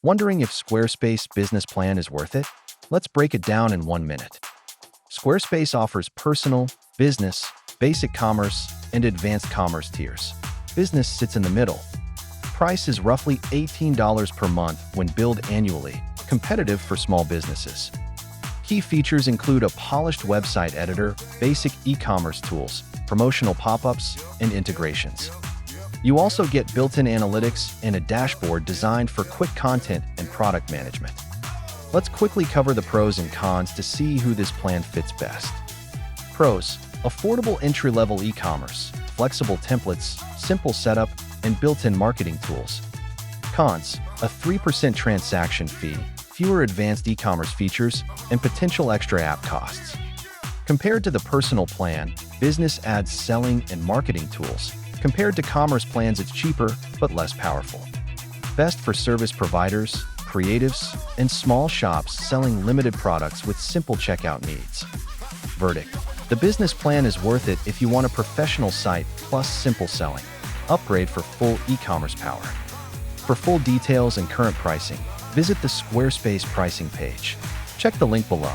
Wondering if Squarespace Business Plan is worth it? Let's break it down in 1 minute. Squarespace offers personal, business, basic commerce, and advanced commerce tiers. Business sits in the middle. Price is roughly $18 per month when billed annually, competitive for small businesses. Key features include a polished website editor, basic e-commerce tools, promotional pop-ups, and integrations. You also get built-in analytics and a dashboard designed for quick content and product management. Let's quickly cover the pros and cons to see who this plan fits best. Pros: affordable entry-level e-commerce, flexible templates, simple setup, and built-in marketing tools. Cons: a 3% transaction fee, fewer advanced e-commerce features, and potential extra app costs. Compared to the personal plan, business adds selling and marketing tools. Compared to commerce plans, it's cheaper but less powerful. Best for service providers, creatives, and small shops selling limited products with simple checkout needs. Verdict: the business plan is worth it if you want a professional site plus simple selling. Upgrade for full e-commerce power. For full details and current pricing, visit the Squarespace pricing page. Check the link below.